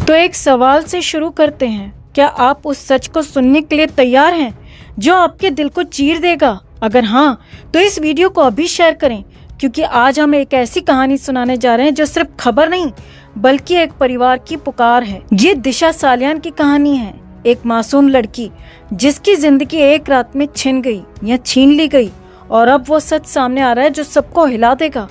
तो एक सवाल से शुरू करते हैं। क्या आप उस सच को सुनने के लिए तैयार हैं जो आपके दिल को चीर देगा? अगर हाँ, तो इस वीडियो को अभी शेयर करें, क्योंकि आज हम एक ऐसी कहानी सुनाने जा रहे हैं जो सिर्फ खबर नहीं बल्कि एक परिवार की पुकार है। ये दिशा सालियान की कहानी है, एक मासूम लड़की जिसकी जिंदगी एक रात में छिन गई या छीन ली गई, और अब वो सच सामने आ रहा है जो सबको हिला देगा।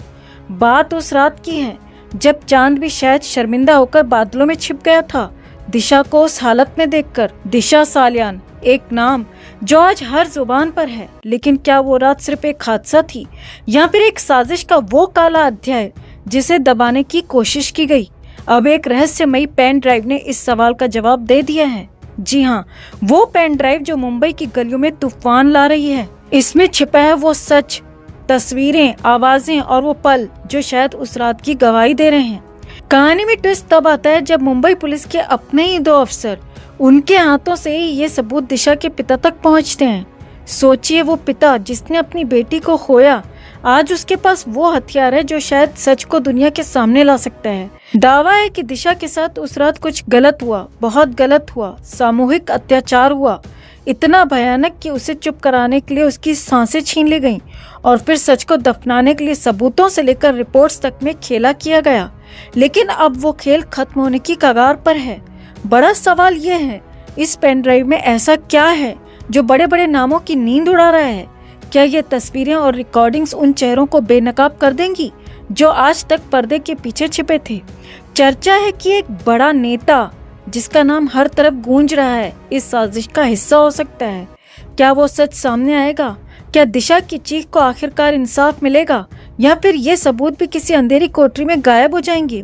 बात उस रात की है जब चांद भी शायद शर्मिंदा होकर बादलों में छिप गया था। दिशा को उस हालत में देखकर, दिशा सालियान एक नाम जो आज हर जुबान पर है, लेकिन क्या वो रात सिर्फ एक हादसा थी या फिर एक साजिश का वो काला अध्याय जिसे दबाने की कोशिश की गई? अब एक रहस्यमयी पेन ड्राइव ने इस सवाल का जवाब दे दिया है। जी हाँ, वो पेन ड्राइव जो मुंबई की गलियों में तूफान ला रही है। इसमें छिपा है वो सच, तस्वीरें, आवाजें और वो पल जो शायद उस रात की गवाही दे रहे हैं। कहानी में ट्विस्ट तब आता है जब मुंबई पुलिस के अपने ही 2 अफसर, उनके हाथों से ही ये सबूत दिशा के पिता तक पहुंचते हैं। सोचिए, वो पिता जिसने अपनी बेटी को खोया, आज उसके पास वो हथियार है जो शायद सच को दुनिया के सामने ला सकता है। दावा है कि दिशा के साथ उस रात कुछ गलत हुआ, बहुत गलत हुआ। सामूहिक अत्याचार हुआ, इतना भयानक कि उसे चुप कराने के लिए उसकी सांसें छीन ली गईं, और फिर सच को दफनाने के लिए सबूतों से लेकर रिपोर्ट्स तक में खेला किया गया। लेकिन अब वो खेल खत्म होने की कगार पर है। बड़ा सवाल ये है, इस पेन ड्राइव में ऐसा क्या है जो बड़े बड़े नामों की नींद उड़ा रहा है? क्या ये तस्वीरें और रिकॉर्डिंग्स उन चेहरों को बेनकाब कर देंगी जो आज तक पर्दे के पीछे छिपे थे? चर्चा है कि एक बड़ा नेता जिसका नाम हर तरफ गूंज रहा है इस साजिश का हिस्सा हो सकता है। क्या वो सच सामने आएगा? क्या दिशा की चीख को आखिरकार इंसाफ मिलेगा, या फिर ये सबूत भी किसी अंधेरी कोठरी में गायब हो जाएंगे?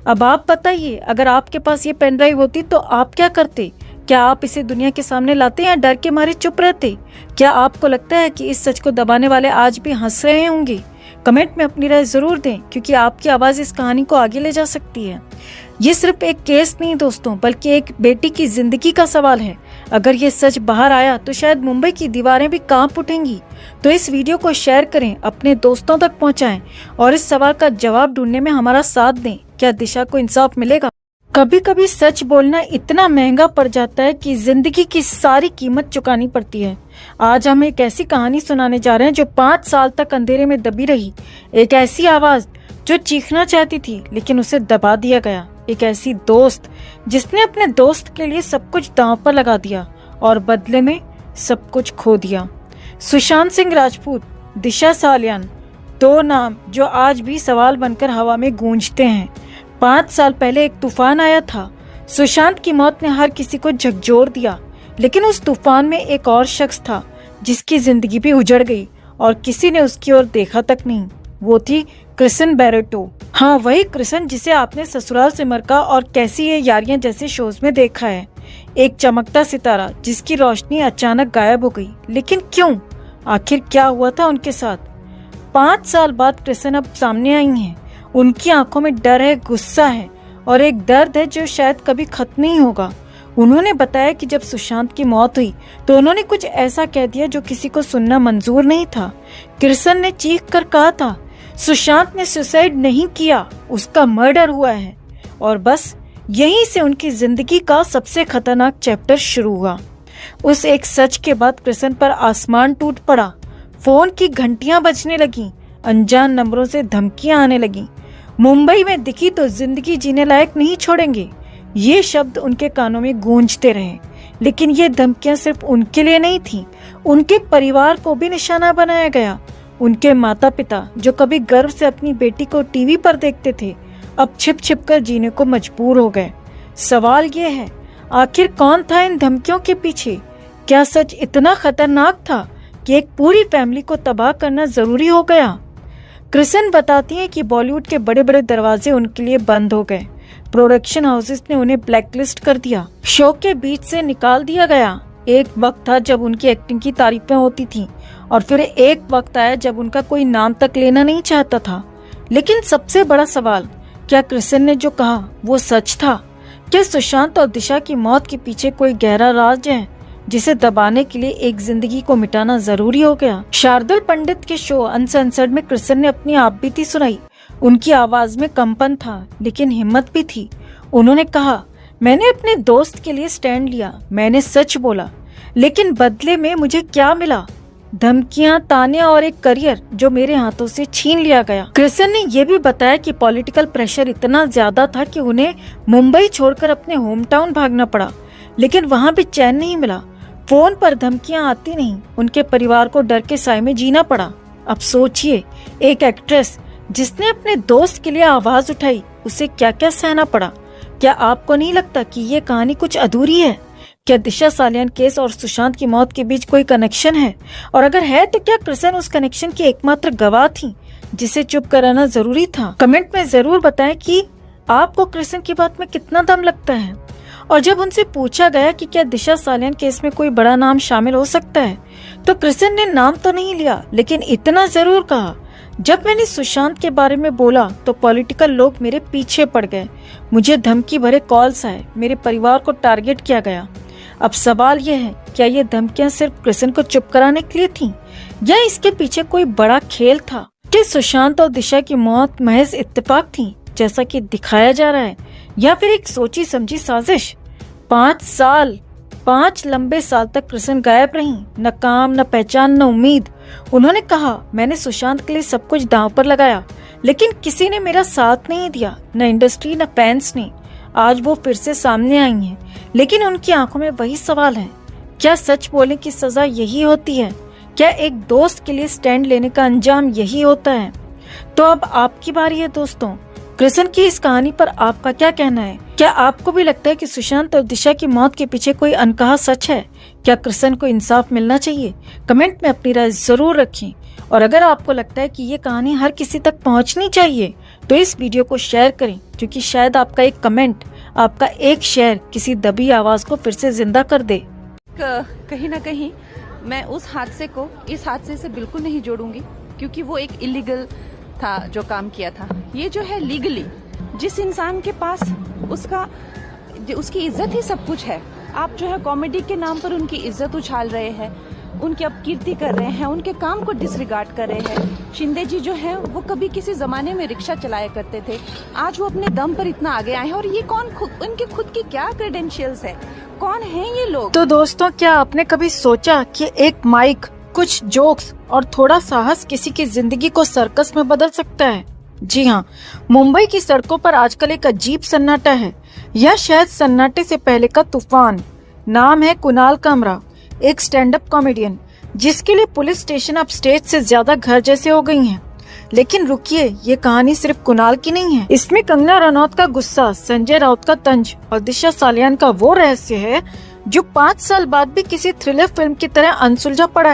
अब आप बताइए, अगर आपके पास ये पेन ड्राइव होती तो आप क्या करते? क्या आप इसे दुनिया के सामने लाते या डर के मारे चुप रहते? क्या आपको लगता है कि इस सच को दबाने वाले आज भी हंस रहे होंगे? कमेंट में अपनी राय जरूर दें, क्योंकि आपकी आवाज इस कहानी को आगे ले जा सकती है। ये सिर्फ एक केस नहीं दोस्तों, बल्कि एक बेटी की जिंदगी का सवाल है। अगर ये सच बाहर आया तो शायद मुंबई की दीवारें भी कांप उठेंगी। तो इस वीडियो को शेयर करें, अपने दोस्तों तक पहुंचाएं और इस सवाल का जवाब ढूंढने में हमारा साथ दें। क्या दिशा को इंसाफ मिलेगा? कभी कभी सच बोलना इतना महंगा पड़ जाता है कि जिंदगी की सारी कीमत चुकानी पड़ती है। आज हम एक ऐसी कहानी सुनाने जा रहे हैं जो 5 साल तक अंधेरे में दबी रही। एक ऐसी आवाज जो चीखना चाहती थी लेकिन उसे दबा दिया गया। एक ऐसी दोस्त जिसने अपने दोस्त के लिए सब कुछ दांव पर लगा दिया और बदले में सब कुछ खो दिया। सुशांत सिंह राजपूत, दिशा सालियान, 2 नाम जो आज भी सवाल बनकर हवा में गूंजते हैं। 5 साल पहले एक तूफान आया था। सुशांत की मौत ने हर किसी को झकझोर दिया, लेकिन उस तूफान में एक और शख्स था जिसकी जिंदगी भी उजड़ गई और किसी ने उसकी ओर देखा तक नहीं। वो थी क्रिसन बैरेटो। हाँ, वही क्रिसन जिसे आपने ससुराल सिमर और कैसी ये यारियां जैसे शोज में देखा है। एक चमकता सितारा जिसकी रोशनी अचानक गायब हो गई। लेकिन क्यों? आखिर क्या हुआ था उनके साथ? 5 साल बाद क्रिसन अब सामने आई हैं। उनकी आंखों में डर है, गुस्सा है और एक दर्द है जो शायद कभी खत्म नहीं होगा। उन्होंने बताया कि जब सुशांत की मौत हुई तो उन्होंने कुछ ऐसा कह दिया जो किसी को सुनना मंजूर नहीं था। क्रिसन ने चीख कर कहा था, सुशांत ने सुसाइड नहीं किया, उसका मर्डर हुआ है। और बस यहीं से उनकी जिंदगी का सबसे खतरनाक चैप्टर शुरू हुआ। उस एक सच के बाद क्रिसन पर आसमान टूट पड़ा। फोन की घंटियां बजने लगी, अनजान नंबरों से धमकियां आने लगी। मुंबई में दिखी तो जिंदगी जीने लायक नहीं छोड़ेंगे, ये शब्द उनके कानों में गूंजते रहे। लेकिन ये धमकियां सिर्फ उनके लिए नहीं थी, उनके परिवार को भी निशाना बनाया गया। उनके माता पिता जो कभी गर्व से अपनी बेटी को टीवी पर देखते थे, अब छिप छिप कर जीने को मजबूर हो गए। सवाल ये है, आखिर कौन था इन धमकियों के पीछे? क्या सच इतना खतरनाक था कि एक पूरी फैमिली को तबाह करना जरूरी हो गया? क्रिसन बताती हैं कि बॉलीवुड के बड़े बड़े दरवाजे उनके लिए बंद हो गए। प्रोडक्शन हाउसेस ने उन्हें ब्लैकलिस्ट कर दिया, शो के बीच से निकाल दिया गया। एक वक्त था जब उनकी एक्टिंग की तारीफें होती थीं, और फिर एक वक्त आया जब उनका कोई नाम तक लेना नहीं चाहता था। लेकिन सबसे बड़ा सवाल, क्या क्रिसन ने जो कहा वो सच था? क्या सुशांत और दिशा की मौत के पीछे कोई गहरा राज है जिसे दबाने के लिए एक जिंदगी को मिटाना जरूरी हो गया? शार्दुल पंडित के शो अनसेंसर्ड में क्रिसन ने अपनी आपबीती सुनाई। उनकी आवाज में कंपन था, लेकिन हिम्मत भी थी। उन्होंने कहा मैंने अपने दोस्त के लिए स्टैंड लिया, मैंने सच बोला, लेकिन बदले में मुझे क्या मिला? धमकियां, ताने और एक करियर जो मेरे हाथों से छीन लिया गया। कृष्ण ने यह भी बताया कि पॉलिटिकल प्रेशर इतना ज्यादा था कि उन्हें मुंबई छोड़कर अपने होम टाउन भागना पड़ा, लेकिन वहां भी चैन नहीं मिला। फोन पर धमकियां आती नहीं, उनके परिवार को डर के साए में जीना पड़ा। अब सोचिए, एक एक्ट्रेस जिसने अपने दोस्त के लिए आवाज उठाई, उसे क्या क्या सहना पड़ा। क्या आपको नहीं लगता कि ये कहानी कुछ अधूरी है? क्या दिशा सालियान केस और सुशांत की मौत के बीच कोई कनेक्शन है? और अगर है तो क्या कृष्ण उस कनेक्शन की एकमात्र गवाह थी जिसे चुप कराना जरूरी था? कमेंट में जरूर बताएं कि आपको कृष्ण की बात में कितना दम लगता है। और जब उनसे पूछा गया कि क्या दिशा सालियान केस में कोई बड़ा नाम शामिल हो सकता है, तो कृष्ण ने नाम तो नहीं लिया, लेकिन इतना जरूर कहा, जब मैंने सुशांत के बारे में बोला तो पॉलिटिकल लोग मेरे पीछे पड़ गए। मुझे धमकी भरे कॉल्स आए, मेरे परिवार को टारगेट किया गया। अब सवाल यह है, क्या ये धमकियां सिर्फ कृष्ण को चुप कराने के लिए थीं, या इसके पीछे कोई बड़ा खेल था? कि सुशांत और दिशा की मौत महज इत्तेफाक थी जैसा कि दिखाया जा रहा है, या फिर एक सोची समझी साजिश? 5 साल, 5 लंबे साल तक कृष्ण गायब रही, न काम, न पहचान, न उम्मीद। उन्होंने कहा, मैंने सुशांत के लिए सब कुछ दांव पर लगाया, लेकिन किसी ने मेरा साथ नहीं दिया, न इंडस्ट्री, न फैंस ने। आज वो फिर से सामने आई हैं, लेकिन उनकी आंखों में वही सवाल है, क्या सच बोलने की सजा यही होती है? क्या एक दोस्त के लिए स्टैंड लेने का अंजाम यही होता है? तो अब आपकी बारी है दोस्तों, कृष्ण की इस कहानी पर आपका क्या कहना है? क्या आपको भी लगता है कि सुशांत और दिशा की मौत के पीछे कोई अनकहा सच है? क्या कृष्ण को इंसाफ मिलना चाहिए? कमेंट में अपनी राय जरूर रखें। और अगर आपको लगता है कि ये कहानी हर किसी तक पहुंचनी चाहिए, तो इस वीडियो को शेयर करें, क्योंकि शायद आपका एक कमेंट, आपका एक शेयर किसी दबी आवाज को फिर से जिंदा कर दे। कहीं ना कहीं मैं उस हादसे को इस हादसे से बिल्कुल नहीं जोड़ूंगी, क्योंकि वो एक इलीगल था जो काम किया था। ये जो है लीगली, जिस इंसान के पास उसकी इज्जत ही सब कुछ है, आप जो है कॉमेडी के नाम पर उनकी इज्जत उछाल रहे हैं, उनकी अपकीर्ति कर रहे हैं, उनके काम को डिसरिगार्ड कर रहे हैं। शिंदे जी जो है वो कभी किसी जमाने में रिक्शा चलाया करते थे, आज वो अपने दम पर इतना आगे आए हैं। और ये कौन, उनके खुद की क्या क्रेडेंशियल्स है, कौन है ये लोग? तो दोस्तों, क्या आपने कभी सोचा कि एक माइक, कुछ जोक्स और थोड़ा साहस किसी की जिंदगी को सर्कस में बदल सकता है? जी हाँ, मुंबई की सड़कों पर आजकल एक अजीब सन्नाटा है, या शायद सन्नाटे से पहले का तूफान। नाम है कुणाल कामरा, एक स्टैंड अप कॉमेडियन, जिसके लिए पुलिस स्टेशन अब स्टेज से ज्यादा घर जैसे हो गई हैं। लेकिन रुकिए, ये कहानी सिर्फ कुणाल की नहीं है। इसमें कंगना रनौत का गुस्सा, संजय राउत का तंज और दिशा सालियान का वो रहस्य है जो 5 साल बाद भी किसी थ्रिलर फिल्म की तरह अनसुलझा पड़ा है।